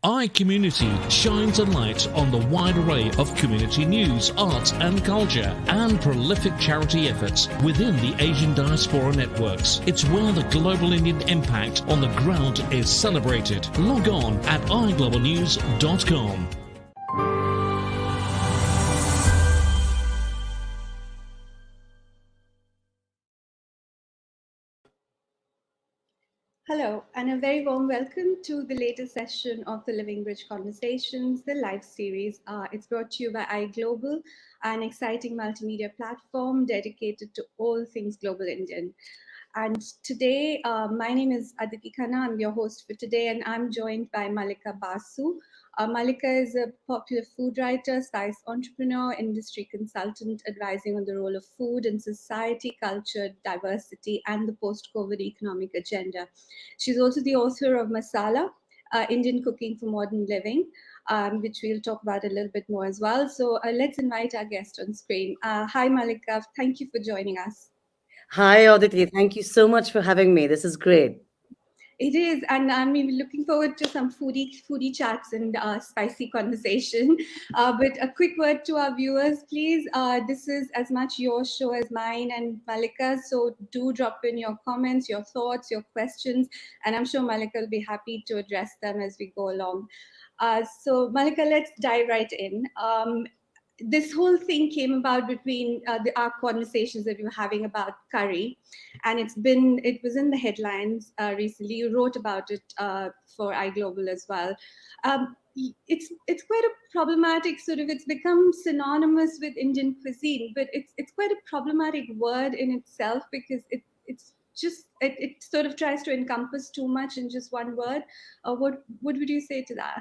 iCommunity shines a light on the wide array of community news, arts and culture, and prolific charity efforts within the Asian Diaspora networks. It's where the global Indian impact on the ground is celebrated. Log on at iglobalnews.com. Hello, and a very warm welcome to the latest session of the Living Bridge Conversations, the live series. It's brought to you by iGlobal, an exciting multimedia platform dedicated to all things global Indian. And today, my name is Aditi Khanna. I'm your host for today, and I'm joined by Mallika Basu. Mallika is a popular food writer, spice entrepreneur, industry consultant, advising on the role of food in society, culture, diversity, and the post-COVID economic agenda. She's also the author of Masala, Indian Cooking for Modern Living, which we'll talk about a little bit more as well. So let's invite our guest on screen. Hi, Mallika. Thank you for joining us. Hi, Aditi. Thank you so much for having me. This is great. It is, and I'm looking forward to some foodie chats and spicy conversation. But a quick word to our viewers, please. This is as much your show as mine and Mallika, so do drop in your comments, your thoughts, your questions, and I'm sure Mallika will be happy to address them as we go along. So Mallika, let's dive right in. This whole thing came about between our conversations that we were having about curry, and it was in the headlines recently. You wrote about it for iGlobal as well. It's quite a problematic sort of. It's become synonymous with Indian cuisine, but it's quite a problematic word in itself because it sort of tries to encompass too much in just one word. What would you say to that?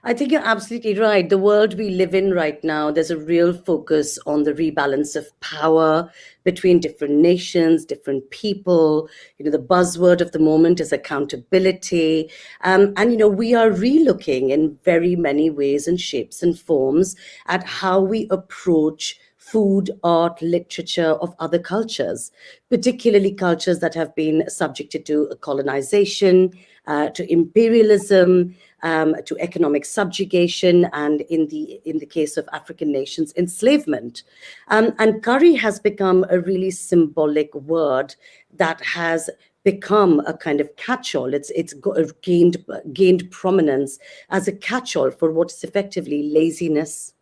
I think you're absolutely right. The world we live in right now, there's a real focus on the rebalance of power between different nations, different people. The buzzword of the moment is accountability. And we are relooking in very many ways and shapes and forms at how we approach food, art, literature of other cultures, particularly cultures that have been subjected to colonization, to imperialism, to economic subjugation, and in the case of African nations, enslavement. And curry has become a really symbolic word that has become a kind of catch-all. It's gained prominence as a catch-all for what's effectively laziness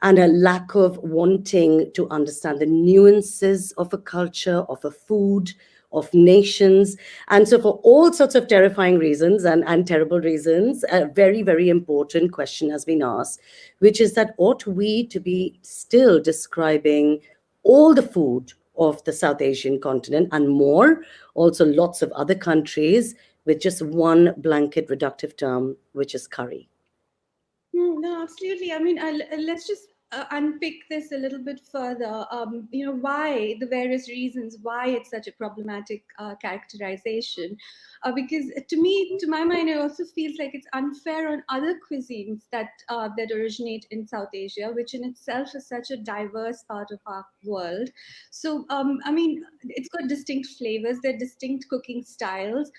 and a lack of wanting to understand the nuances of a culture, of a food, of nations. And so for all sorts of terrifying reasons and terrible reasons, a very, very important question has been asked, which is that ought we to be still describing all the food of the South Asian continent and more, also lots of other countries, with just one blanket reductive term, which is curry? No, absolutely. I mean, let's just unpick this a little bit further. Why the various reasons why it's such a problematic characterization? Because to my mind, it also feels like it's unfair on other cuisines that originate in South Asia, which in itself is such a diverse part of our world. So, I mean, it's got distinct flavors, they're distinct cooking styles.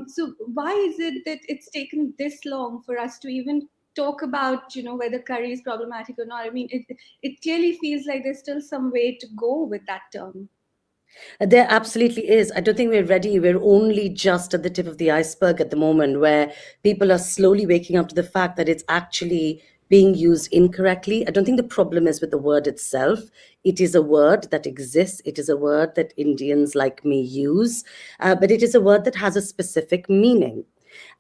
So, why is it that it's taken this long for us to even talk about whether curry is problematic or not? I mean, it clearly feels like there's still some way to go with that term. There absolutely is. I don't think we're ready. We're only just at the tip of the iceberg at the moment, where people are slowly waking up to the fact that it's actually being used incorrectly. I don't think the problem is with the word itself. It is a word that exists. It is a word that Indians like me use, but it is a word that has a specific meaning.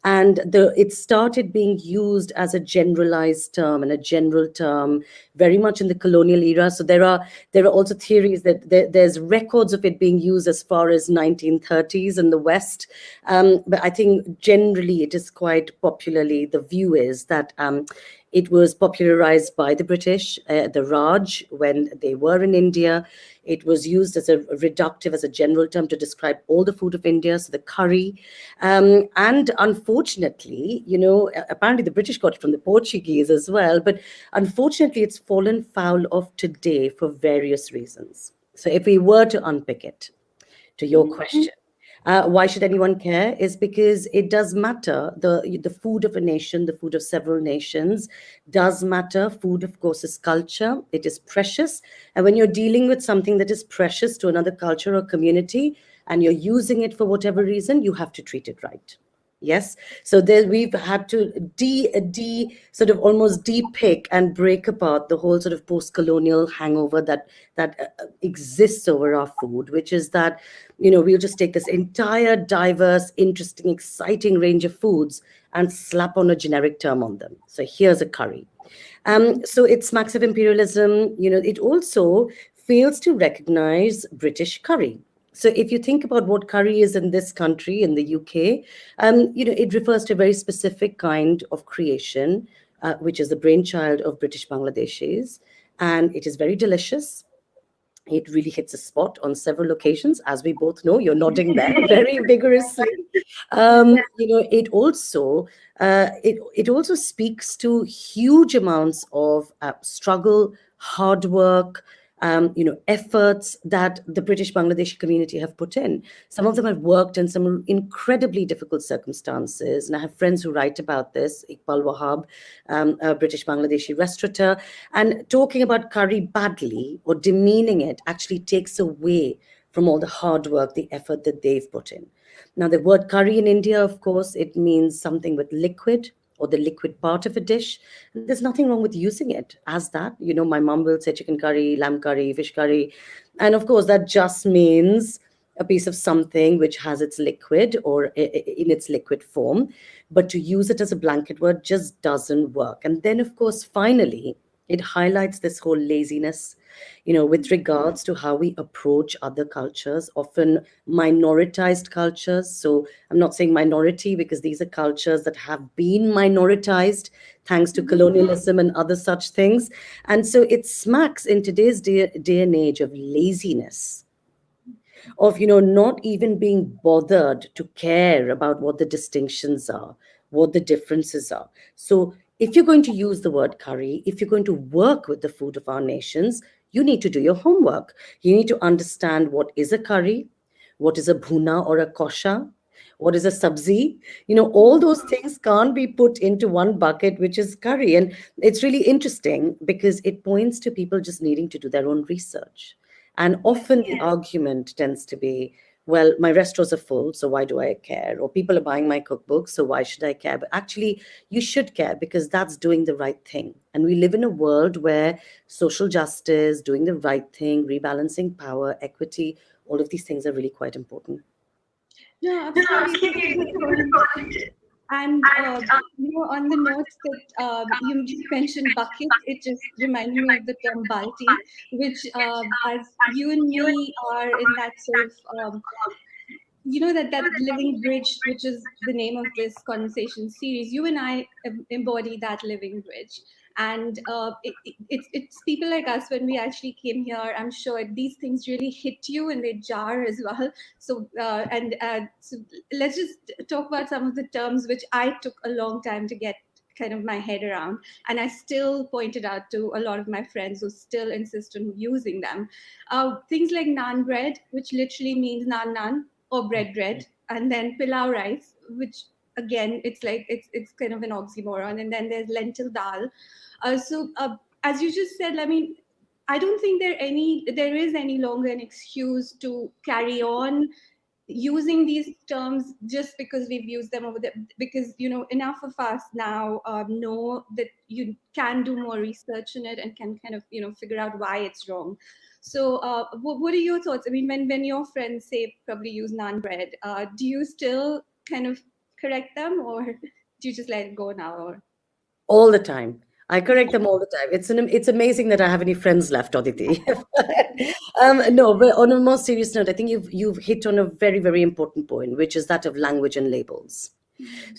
And it started being used as a generalized term and a general term very much in the colonial era. So there are also theories that there's records of it being used as far as 1930s in the West. But I think generally it is quite popularly, the view is that it was popularized by the British, the Raj, when they were in India. It was used as a reductive, as a general term to describe all the food of India, so the curry. And unfortunately, apparently the British got it from the Portuguese as well, but unfortunately it's fallen foul of today for various reasons. So if we were to unpick it, to your question, Why should anyone care? Is because it does matter. The food of a nation, the food of several nations, does matter. Food, of course, is culture. It is precious, and when you're dealing with something that is precious to another culture or community, and you're using it for whatever reason, you have to treat it right. Yes. So there we've had to sort of almost de-pick and break apart the whole sort of post-colonial hangover that exists over our food, which is that, we'll just take this entire diverse, interesting, exciting range of foods and slap on a generic term on them. So here's a curry. So it smacks of imperialism. It also fails to recognize British curry. So if you think about what curry is in this country, in the UK, it refers to a very specific kind of creation, which is the brainchild of British Bangladeshis, and it is very delicious. It really hits a spot on several occasions, as we both know. You're nodding there very vigorously. It also speaks to huge amounts of struggle, hard work, efforts that the British Bangladeshi community have put in. Some of them have worked in some incredibly difficult circumstances, and I have friends who write about this. Iqbal Wahab, a British Bangladeshi restaurateur, and talking about curry badly or demeaning it actually takes away from all the hard work, the effort that they've put in. Now, the word curry in India, of course, it means something with liquid or the liquid part of a dish. There's nothing wrong with using it as that. My mom will say chicken curry, lamb curry, fish curry. And of course, that just means a piece of something which has its liquid or in its liquid form. But to use it as a blanket word just doesn't work. And then, of course, finally, it highlights this whole laziness, with regards to how we approach other cultures, often minoritized cultures. So I'm not saying minority because these are cultures that have been minoritized thanks to colonialism and other such things. And so it smacks in today's day and age of laziness, of not even being bothered to care about what the distinctions are, what the differences are. So if you're going to use the word curry, if you're going to work with the food of our nations, you need to do your homework. You need to understand what is a curry, what is a bhuna or a kosha, what is a sabzi. All those things can't be put into one bucket, which is curry. And it's really interesting because it points to people just needing to do their own research. And often the argument tends to be, well, my restaurants are full, so why do I care? Or people are buying my cookbook, so why should I care? But actually, you should care because that's doing the right thing. And we live in a world where social justice, doing the right thing, rebalancing power, equity, all of these things are really quite important. No, absolutely. And on the note that you just mentioned buckets, it just reminded me of the term balti, which, as you and me are in that sort of, that living bridge, which is the name of this conversation series. You and I embody that living bridge. And it's people like us, when we actually came here, I'm sure these things really hit you and they jar as well. So so let's just talk about some of the terms which I took a long time to get kind of my head around, and I still pointed out to a lot of my friends who still insist on using them. Things like naan bread, which literally means naan or bread, and then pilau rice, which again it's kind of an oxymoron, and then there's lentil dal. So as you just said, I mean, I don't think there is any longer an excuse to carry on using these terms just because we've used them over there, because enough of us now know that you can do more research in it and can kind of figure out why it's wrong. So what are your thoughts? I mean, when your friends say probably use naan bread, do you still kind of correct them, or do you just let it go now? Or All the time. I correct them all the time. It's amazing that I have any friends left, Aditi. No, but on a more serious note, I think you've hit on a very, very important point, which is that of language and labels.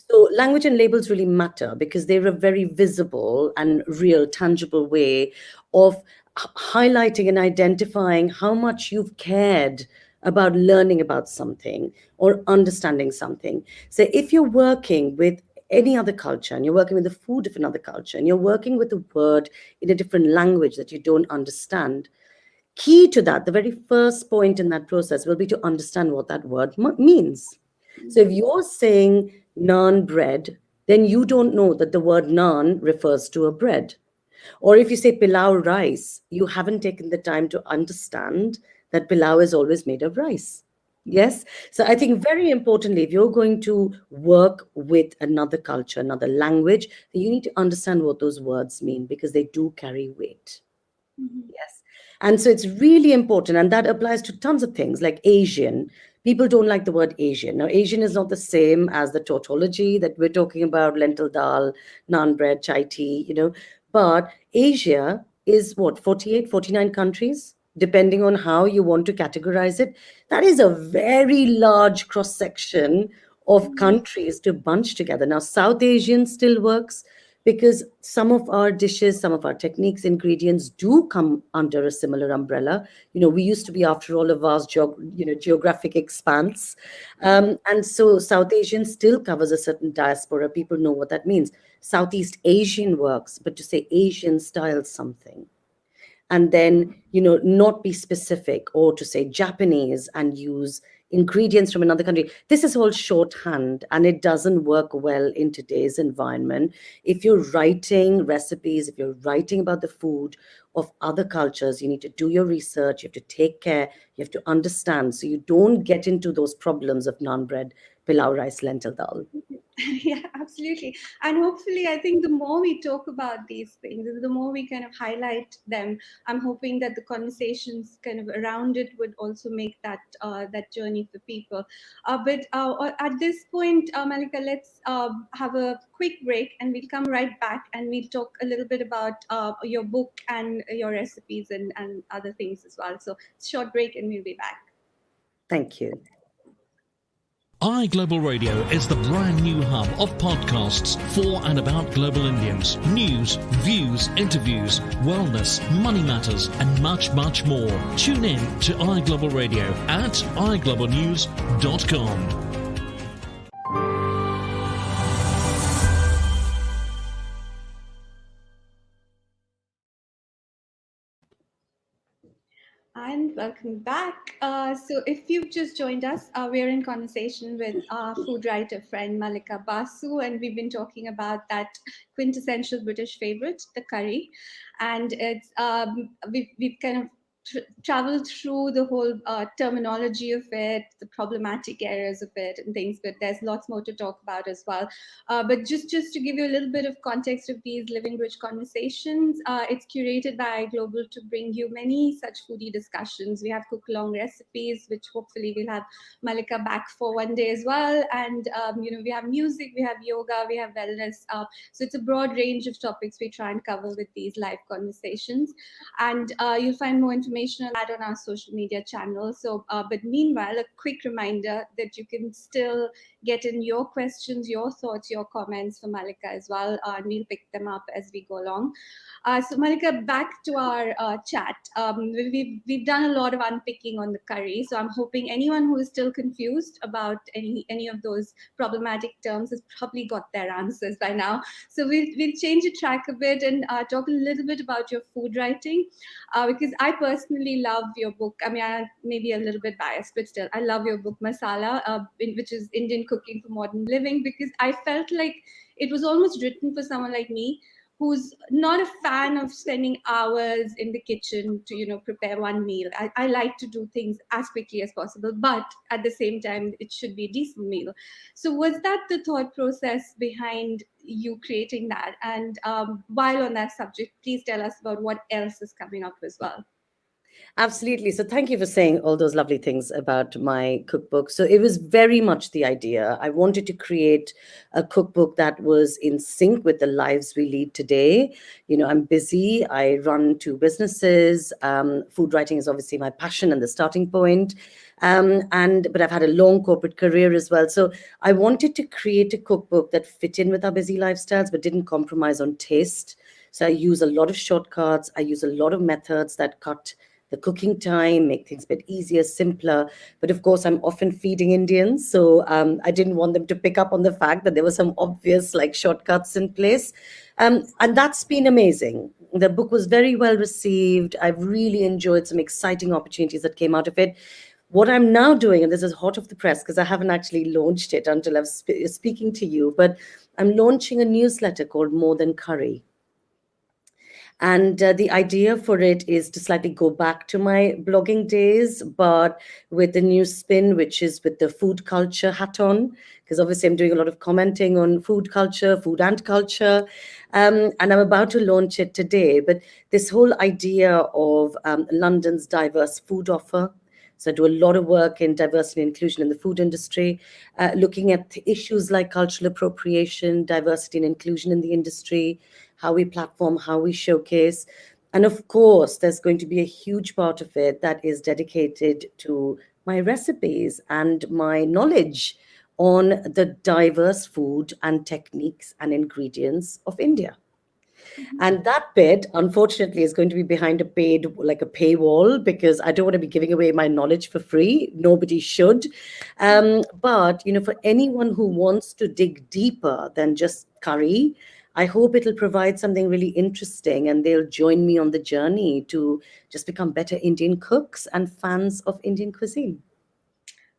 So language and labels really matter because they're a very visible and real, tangible way of highlighting and identifying how much you've cared about learning about something or understanding something. So if you're working with any other culture and you're working with the food of another culture and you're working with a word in a different language that you don't understand, Key to that, the very first point in that process will be to understand what that word means. So if you're saying naan bread, then you don't know that the word naan refers to a bread. Or if you say pilau rice, you haven't taken the time to understand that pilau is always made of rice. Yes. So I think very importantly, if you're going to work with another culture, another language, then you need to understand what those words mean because they do carry weight. Mhm. Yes. And so it's really important. And that applies to tons of things like Asian. People don't like the word Asian. Now, Asian is not the same as the tautology that we're talking about, lentil dal, naan bread, chai tea, But Asia is what, 48, 49 countries, depending on how you want to categorize it. That is a very large cross section of countries to bunch together. Now, South Asian still works because some of our dishes, some of our techniques, ingredients do come under a similar umbrella. We used to be, after all, a vast geographic expanse. And so South Asian still covers a certain diaspora. People know what that means. Southeast Asian works, but to say Asian style something and then not be specific, or to say Japanese and use ingredients from another country, this is all shorthand and it doesn't work well in today's environment. If you're writing recipes, if you're writing about the food of other cultures, you need to do your research, you have to take care, you have to understand, so you don't get into those problems of naan bread, pilau rice, lentil dal. Yeah, absolutely. And hopefully, I think the more we talk about these things, the more we kind of highlight them, I'm hoping that the conversations kind of around it would also make that journey for people. But at this point, Mallika, let's have a quick break and we'll come right back and we'll talk a little bit about your book and your recipes and other things as well. So, short break and we'll be back. Thank you. iGlobal Radio is the brand new hub of podcasts for and about global Indians. News, views, interviews, wellness, money matters, and much, much more. Tune in to iGlobal Radio at iglobalnews.com. And welcome back. So if you've just joined us, we're in conversation with our food writer friend Mallika Basu, and we've been talking about that quintessential British favorite, the curry. And it's we've kind of traveled through the whole terminology of it, the problematic areas of it, and things. But there's lots more to talk about as well. But just to give you a little bit of context of these Living Rich conversations, it's curated by iGlobal to bring you many such foodie discussions. We have cook-along recipes, which hopefully we'll have Mallika back for one day as well. And we have music, we have yoga, we have wellness. So it's a broad range of topics we try and cover with these live conversations. And you'll find more information on that on our social media channels. So, but meanwhile, a quick reminder that you can still get in your questions, your thoughts, your comments for Mallika as well, and we'll pick them up as we go along. So Mallika, back to our chat. We've done a lot of unpicking on the curry, so I'm hoping anyone who is still confused about any of those problematic terms has probably got their answers by now. So we'll change the track a bit and talk a little bit about your food writing, because I personally love your book. I mean, I may be a little bit biased, but still, I love your book Masala, which is Indian Cooking for Modern Living, because I felt like it was almost written for someone like me who's not a fan of spending hours in the kitchen to prepare one meal. I like to do things as quickly as possible, but at the same time it should be a decent meal. So was that the thought process behind you creating that? And while on that subject, please tell us about what else is coming up as well. Absolutely. So thank you for saying all those lovely things about my cookbook. So it was very much the idea. I wanted to create a cookbook that was in sync with the lives we lead today. I'm busy. I run two businesses. Food writing is obviously my passion and the starting point. But I've had a long corporate career as well. So I wanted to create a cookbook that fit in with our busy lifestyles, but didn't compromise on taste. So I use a lot of shortcuts. I use a lot of methods that cut the cooking time, make things a bit easier, simpler. But of course, I'm often feeding Indians. So I didn't want them to pick up on the fact that there were some obvious shortcuts in place. And that's been amazing. The book was very well received. I've really enjoyed some exciting opportunities that came out of it. What I'm now doing, and this is hot off the press because I haven't actually launched it until I'm speaking to you, but I'm launching a newsletter called More Than Curry. And the idea for it is to slightly go back to my blogging days, but with a new spin, which is with the food culture hat on, because obviously I'm doing a lot of commenting on food culture, food and culture. And I'm about to launch it today. But this whole idea of London's diverse food offer. So I do a lot of work in diversity and inclusion in the food industry, looking at issues like cultural appropriation, diversity and inclusion in the industry, how we platform, how we showcase. And of course, there's going to be a huge part of it that is dedicated to my recipes and my knowledge on the diverse food and techniques and ingredients of India. And that bit, unfortunately, is going to be behind like a paywall, because I don't want to be giving away my knowledge for free. Nobody should. But, for anyone who wants to dig deeper than just curry, I hope it'll provide something really interesting, and they'll join me on the journey to just become better Indian cooks and fans of Indian cuisine.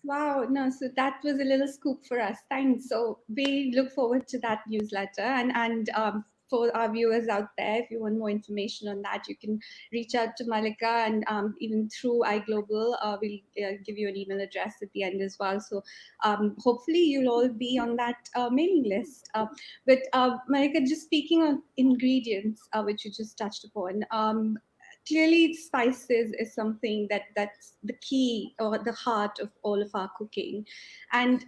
Wow, no, so that was a little scoop for us. Thanks. So we look forward to that newsletter, and for our viewers out there, if you want more information on that, you can reach out to Mallika, and even through iGlobal, we'll give you an email address at the end as well. So hopefully you'll all be on that mailing list. But Mallika, just speaking on ingredients, which you just touched upon, clearly spices is something that's the key or the heart of all of our cooking. And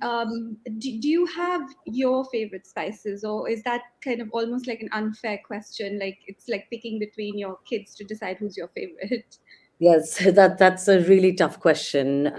do you have your favorite spices, or is that kind of almost like an unfair question, like it's like picking between your kids to decide who's your favorite? Yes, that's a really tough question.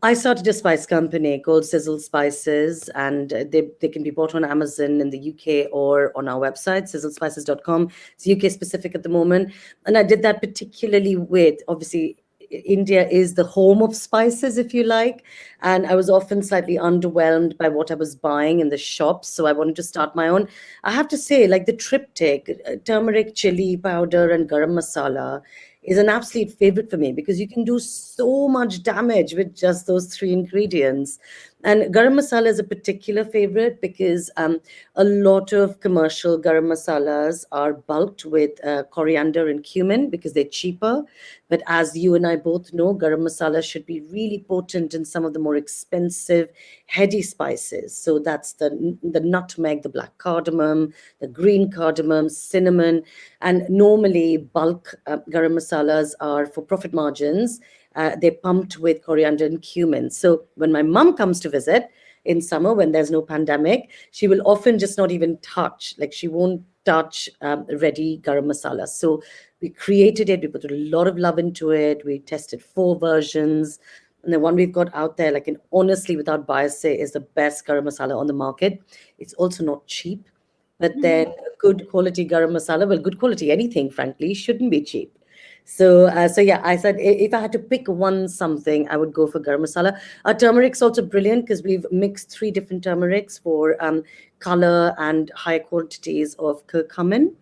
I started a spice company called Sizzle Spices, and they can be bought on Amazon in the UK or on our website, sizzlespices.com. It's UK specific at the moment. And I did that particularly with, obviously, India is the home of spices, if you like. And I was often slightly underwhelmed by what I was buying in the shops. So I wanted to start my own. I have to say, like the triptych, turmeric, chili powder, and garam masala is an absolute favorite for me, because you can do so much damage with just those three ingredients. And garam masala is a particular favorite because a lot of commercial garam masalas are bulked with coriander and cumin because they're cheaper. But as you and I both know, garam masala should be really potent in some of the more expensive, heady spices. So that's the nutmeg, the black cardamom, the green cardamom, cinnamon. And normally, bulk garam masalas are for profit margins. They're pumped with coriander and cumin. So when my mum comes to visit in summer, when there's no pandemic, she will often just not even touch, like she won't touch ready garam masala. So we created it. We put a lot of love into it. We tested 4 versions. And the one we've got out there, like, and honestly, without bias, say, is the best garam masala on the market. It's also not cheap, but then good quality garam masala, well, good quality anything, frankly, shouldn't be cheap. So yeah, I said if I had to pick one something, I would go for garam masala. Our turmeric's also brilliant because we've mixed 3 different turmerics for color and high quantities of curcumin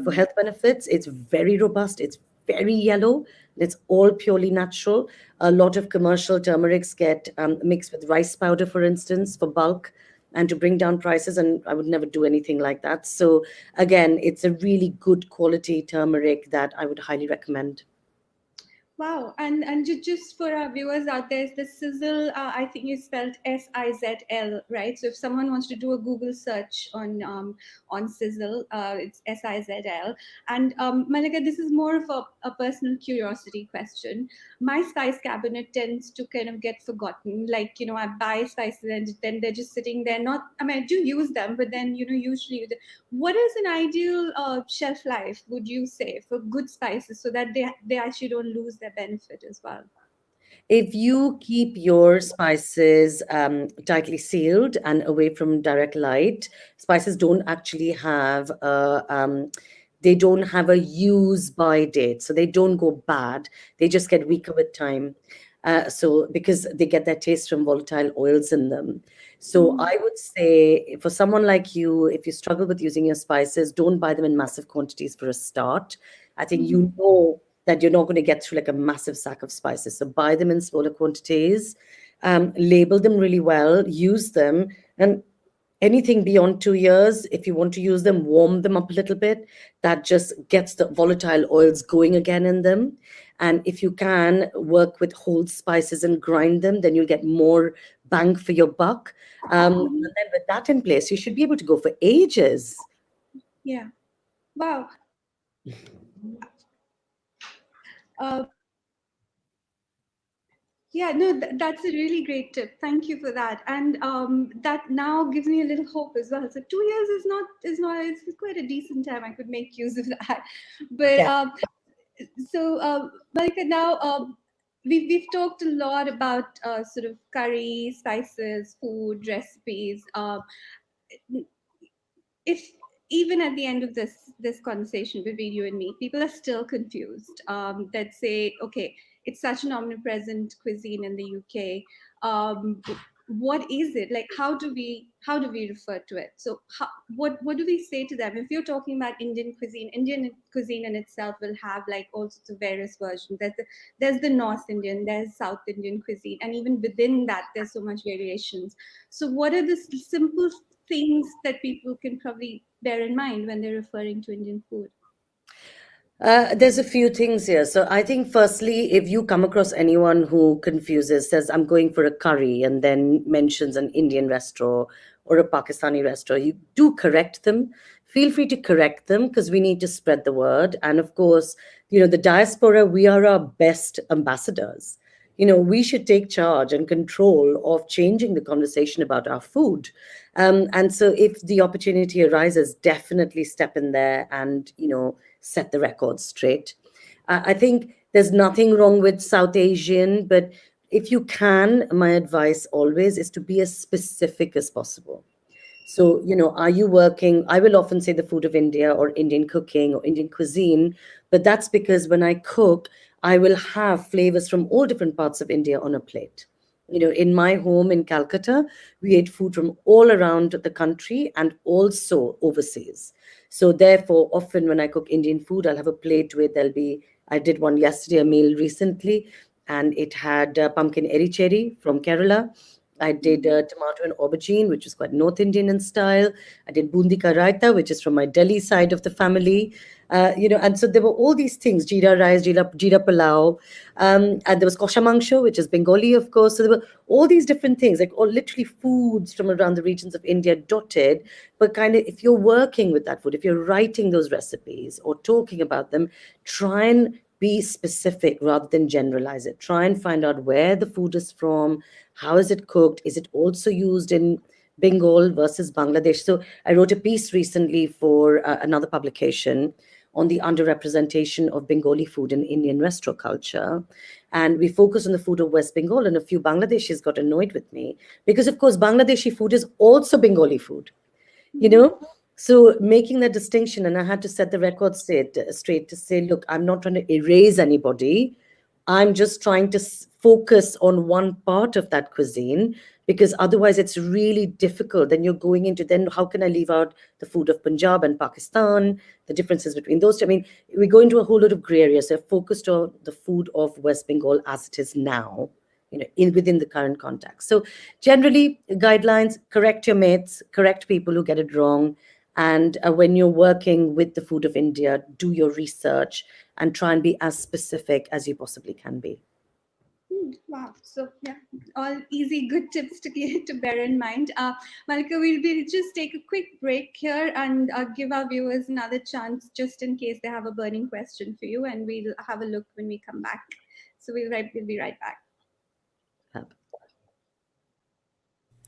for health benefits. It's very robust. It's very yellow. It's all purely natural. A lot of commercial turmerics get mixed with rice powder, for instance, for bulk and to bring down prices. And I would never do anything like that. So again, it's a really good quality turmeric that I would highly recommend. Wow, and just for our viewers out there, the Sizzle, I think is spelled Sizl, right? So if someone wants to do a Google search on Sizzle, it's Sizl. And Mallika, this is more of a personal curiosity question. My spice cabinet tends to kind of get forgotten. Like, I buy spices and then they're just sitting there. Not, I mean, I do use them, but then, usually, what is an ideal shelf life, would you say, for good spices so that they actually don't lose their benefit as well? If you keep your spices tightly sealed and away from direct light, spices don't actually have they don't have a use by date, so they don't go bad. They just get weaker with time. So because they get their taste from volatile oils in them. So I would say for someone like you, if you struggle with using your spices, don't buy them in massive quantities for a start. I think you know that you're not going to get through like a massive sack of spices. So buy them in smaller quantities, label them really well, use them, and anything beyond 2 years, if you want to use them, warm them up a little bit. That just gets the volatile oils going again in them. And if you can work with whole spices and grind them, then you'll get more bang for your buck. And then with that in place, you should be able to go for ages. Yeah. Wow. Uh, Yeah, no, that's a really great tip. Thank you for that, and that now gives me a little hope as well. So 2 years is not it's quite a decent time. I could make use of that. But Yeah. Malika, now we've talked a lot about sort of curry, spices, food recipes. If even at the end of this conversation between you and me, people are still confused. That say, okay, it's such an omnipresent cuisine in the UK. What is it like? How do we refer to it? So what do we say to them if you're talking about Indian cuisine? Indian cuisine in itself will have like all sorts of various versions. There's the North Indian, there's South Indian cuisine, and even within that, there's so much variations. So what are the simple things that people can probably bear in mind when they're referring to Indian food? There's a few things here. So I think firstly, if you come across anyone who confuses, says, I'm going for a curry, and then mentions an Indian restaurant or a Pakistani restaurant, you do correct them. Feel free to correct them because we need to spread the word. And of course, the diaspora, we are our best ambassadors. We should take charge and control of changing the conversation about our food. And so if the opportunity arises, definitely step in there and, set the record straight. I think there's nothing wrong with South Asian, but if you can, my advice always is to be as specific as possible. So, are you working? I will often say the food of India or Indian cooking or Indian cuisine, but that's because when I cook, I will have flavors from all different parts of India on a plate. In my home in Calcutta, we ate food from all around the country and also overseas. So therefore, often when I cook Indian food, I'll have a plate where I did one yesterday, a meal recently, and it had pumpkin ericheri from Kerala. I did tomato and aubergine, which is quite North Indian in style. I did bundi ka raita, which is from my Delhi side of the family. And so there were all these things, jeera rice, jeera pulao. And there was kosha mangsho, which is Bengali, of course. So there were all these different things, like all literally foods from around the regions of India dotted. But kind of if you're working with that food, if you're writing those recipes or talking about them, try and be specific rather than generalize it. Try and find out where the food is from, how is it cooked, is it also used in Bengal versus Bangladesh. So I wrote a piece recently for another publication on the underrepresentation of Bengali food in Indian restaurant culture. And we focus on the food of West Bengal, and a few Bangladeshis got annoyed with me because, of course, Bangladeshi food is also Bengali food, So making that distinction, and I had to set the record straight to say, look, I'm not trying to erase anybody. I'm just trying to focus on one part of that cuisine, because otherwise it's really difficult. Then you're going into, then how can I leave out the food of Punjab and Pakistan, the differences between those two? I mean, we go into a whole lot of gray areas. So I've focused on the food of West Bengal as it is now, within the current context. So generally, guidelines, correct your mates, correct people who get it wrong. And when you're working with the food of India, do your research and try and be as specific as you possibly can be. Wow. So yeah, all easy, good tips to bear in mind. Mallika, we'll just take a quick break here and give our viewers another chance just in case they have a burning question for you, and we'll have a look when we come back. So we'll be right back.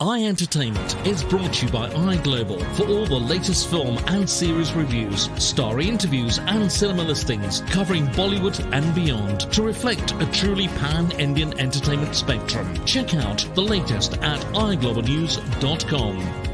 iEntertainment is brought to you by iGlobal for all the latest film and series reviews, starry interviews and cinema listings covering Bollywood and beyond to reflect a truly pan-Indian entertainment spectrum. Check out the latest at iglobalnews.com.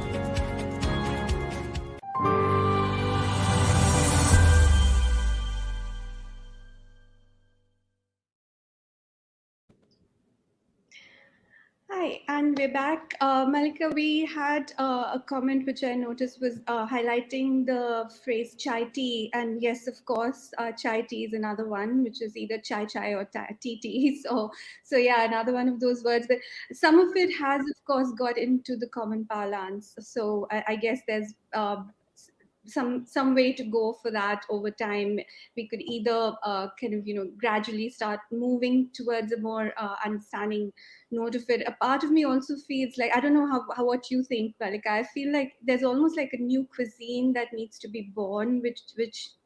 Hi, and we're back. Malika, we had a comment which I noticed was highlighting the phrase chai tea. And yes, of course, chai tea is another one, which is either chai chai or tea tea. So yeah, another one of those words. But some of it has, of course, got into the common parlance. So I guess there's some way to go for that over time. We could either kind of gradually start moving towards a more understanding note of it. A part of me also feels like, I don't know how what you think, Malika. I feel like there's almost like a new cuisine that needs to be born, which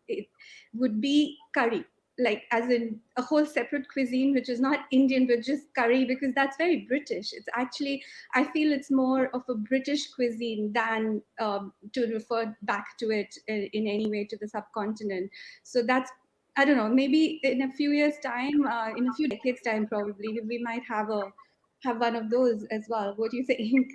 it would be curry, like as in a whole separate cuisine which is not Indian but just curry, because that's very British. It's actually, I feel it's more of a British cuisine than to refer back to it in any way to the subcontinent. So that's, I don't know, maybe in a few years time, in a few decades time, probably we might have one of those as well. What do you think?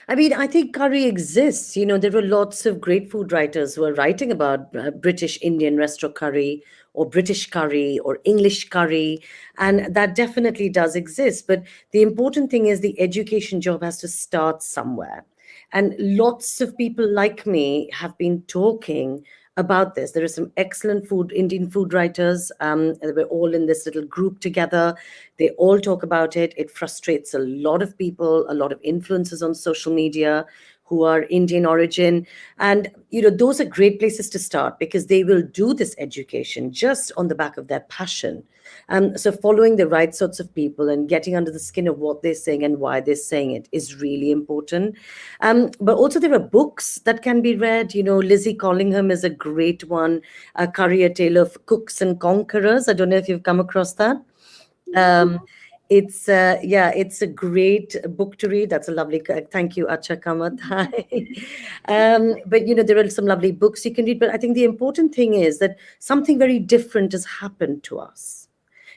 I mean, I think curry exists. There were lots of great food writers who are writing about British Indian restaurant curry or British curry or English curry. And that definitely does exist. But the important thing is the education job has to start somewhere. And lots of people like me have been talking about this. There are some excellent Indian food writers. We're all in this little group together. They all talk about it. It frustrates a lot of people, a lot of influencers on social media who are Indian origin. And, those are great places to start because they will do this education just on the back of their passion. So following the right sorts of people and getting under the skin of what they're saying and why they're saying it is really important. But also there are books that can be read. Lizzie Collingham is a great one, A Career Tale of Cooks and Conquerors. I don't know if you've come across that. Um, it's a great book to read. That's a lovely. Thank you, Acha Kamat. Hi. But there are some lovely books you can read. But I think the important thing is that something very different has happened to us.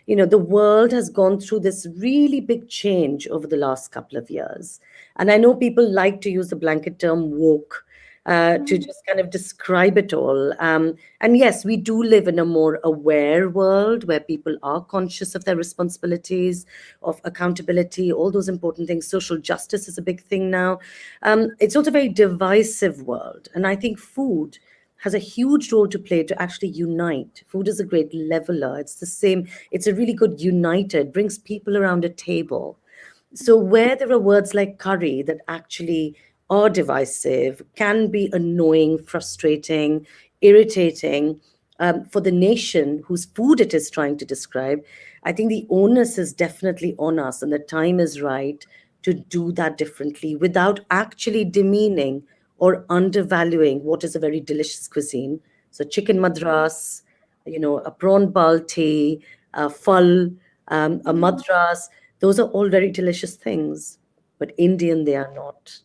The world has gone through this really big change over the last couple of years. And I know people like to use the blanket term woke to just kind of describe it all. And yes, we do live in a more aware world where people are conscious of their responsibilities, of accountability, all those important things. Social justice is a big thing now. It's also a very divisive world. And I think food has a huge role to play to actually unite. Food is a great leveler. It's the same, it's a really good uniter. It brings people around a table. So where there are words like curry that actually are divisive, can be annoying, frustrating, irritating for the nation whose food it is trying to describe, I think the onus is definitely on us, and the time is right to do that differently without actually demeaning or undervaluing what is a very delicious cuisine. So chicken madras, a prawn balti, a phal, a madras, those are all very delicious things. But Indian, they are not.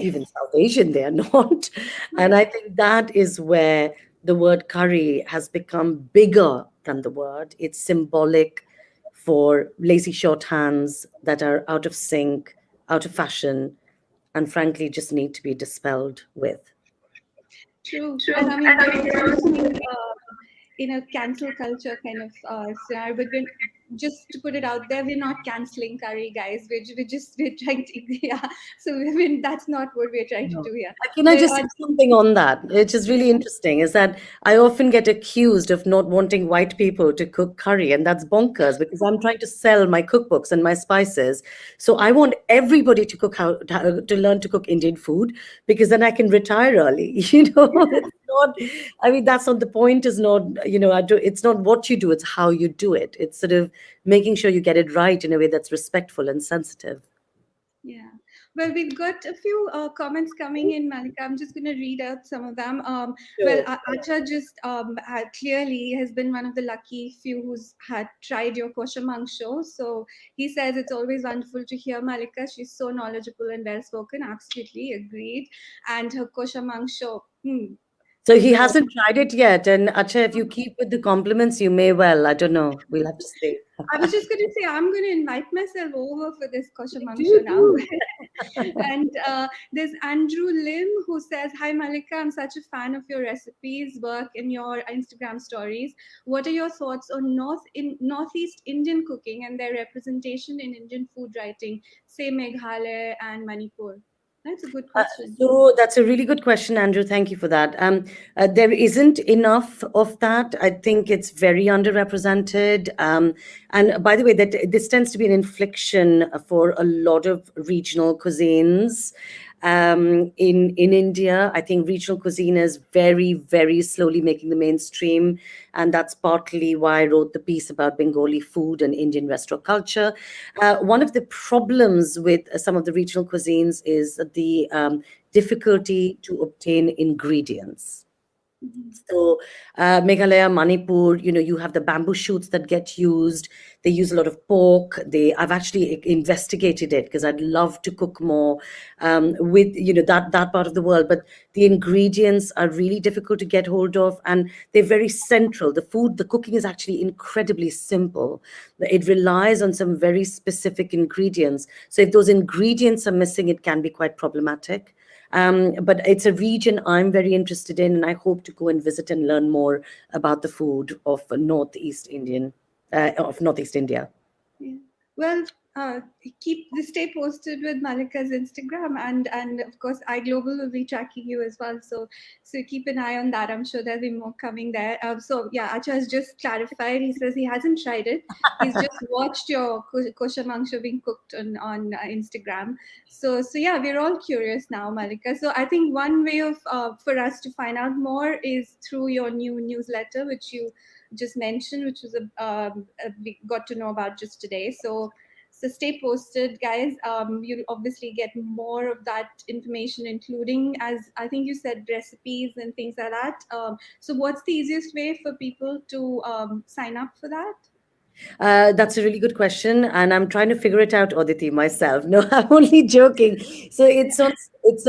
Even South Asian, they are not. And I think that is where the word curry has become bigger than the word. It's symbolic for lazy shorthands that are out of sync, out of fashion, and frankly just need to be dispelled with. True. And I mean, we're also living in a cancel culture kind of scenario, but when, just to put it out there, we're not canceling curry, guys. We're trying to, yeah. So I mean, that's not what we're trying to No. do here. Can I There just are, say something on that, which is really interesting, is that I often get accused of not wanting white people to cook curry, and that's bonkers because I'm trying to sell my cookbooks and my spices. So I want everybody to cook to learn to cook Indian food because then I can retire early. It's not. I mean, that's not the point. Is not it's not what you do; it's how you do it. It's sort of making sure you get it right in a way that's respectful and sensitive. yeah. Well, we've got a few comments coming in, Malika. I'm just going to read out some of them. Well, Sure. Acha just clearly has been one of the lucky few who's had tried your kosher show. So he says it's always wonderful to hear Malika. She's so knowledgeable and well spoken. Absolutely agreed. And her kosher show. So he No, hasn't tried it yet. And Acha, if you keep with the compliments, you may well. I don't know. We'll have to see. I was just going to say, I'm going to invite myself over for this kosher Do, mangsha now. do. And there's Andrew Lim who says, "Hi Malika, I'm such a fan of your recipes, work, and your Instagram stories. What are your thoughts on Northeast Indian cooking and their representation in Indian food writing, say Meghalaya and Manipur?" That's a good Uh, question. so that's a really good question, Andrew. Thank you for that. There isn't enough of that. I think it's very underrepresented. And by the way, that this tends to be an infliction for a lot of regional cuisines. In India, I think regional cuisine is very, very slowly making the mainstream, and that's partly why I wrote the piece about Bengali food and Indian restaurant culture. One of the problems with some of the regional cuisines is the difficulty to obtain ingredients. Mhm. So, Meghalaya, Manipur, you have the bamboo shoots that get used. They use a lot of pork. I've actually investigated it because I'd love to cook more with, that part of the world. But the ingredients are really difficult to get hold of, and they're very central. The cooking is actually incredibly simple. It relies on some very specific ingredients. So if those ingredients are missing, it can be quite problematic. But it's a region I'm very interested in, and I hope to go and visit and learn more about the food of Northeast India. Yeah. Well, stay posted with Malika's Instagram, and of course, iGlobal will be tracking you as well. So keep an eye on that. I'm sure there'll be more coming there. So yeah, Acha has just clarified. He says he hasn't tried it. He's just watched your kosher mangsha being cooked on Instagram. So yeah, we're all curious now, Malika. So I think one way of for us to find out more is through your new newsletter, which you just mentioned, which was we got to know about just today. So stay posted, guys. You'll obviously get more of that information, including, as I think you said, recipes and things like that. So what's the easiest way for people to sign up for that? That's a really good question, and I'm trying to figure it out, Aditi, myself. No, I'm only joking. So it's a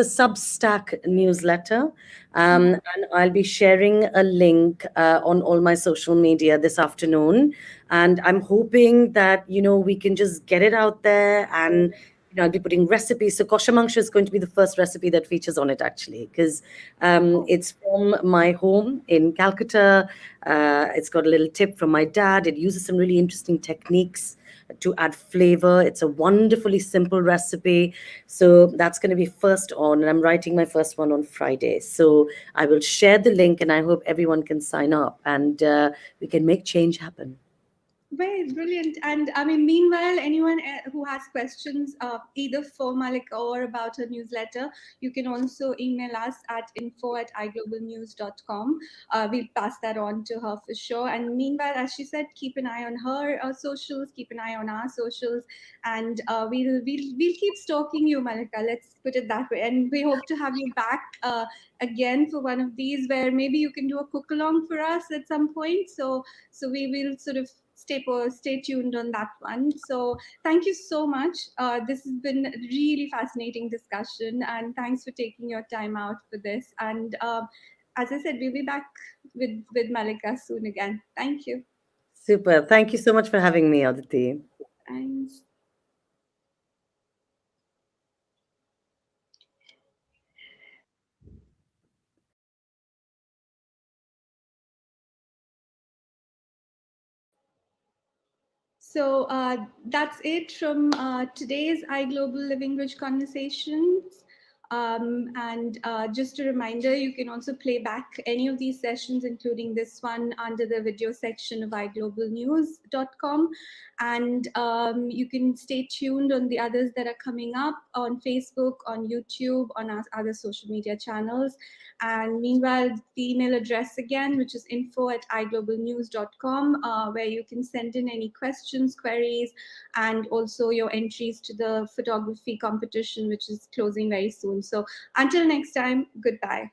Substack newsletter, and I'll be sharing a link on all my social media this afternoon. And I'm hoping that we can just get it out there, and I'll be putting recipes. So kosher mangsha is going to be the first recipe that features on it, actually, because it's from my home in Calcutta. It's got a little tip from my dad. It uses some really interesting techniques to add flavor. It's a wonderfully simple recipe. So that's going to be first on, and I'm writing my first one on Friday. So I will share the link, and I hope everyone can sign up, and we can make change happen. Right, brilliant. And I mean, meanwhile, anyone who has questions, either for Malik or about her newsletter, you can also email us at info@iglobalnews.com. We'll pass that on to her for sure. And meanwhile, as she said, keep an eye on her socials, keep an eye on our socials, and we'll keep stalking you, Malika. Let's put it that way. And we hope to have you back again for one of these, where maybe you can do a cook along for us at some point. So we will sort of stay tuned on that one. So thank you so much. This has been a really fascinating discussion, and thanks for taking your time out for this. And as I said, we'll be back with Malika soon again. Thank you. Super. Thank you so much for having me, Aditi. Thanks. So that's it from today's iGlobal Living Rich Conversations. And just a reminder, you can also play back any of these sessions, including this one, under the video section of iglobalnews.com. And you can stay tuned on the others that are coming up on Facebook, on YouTube, on our other social media channels. And meanwhile, the email address again, which is info@iglobalnews.com, where you can send in any questions, queries, and also your entries to the photography competition, which is closing very soon. So until next time, goodbye.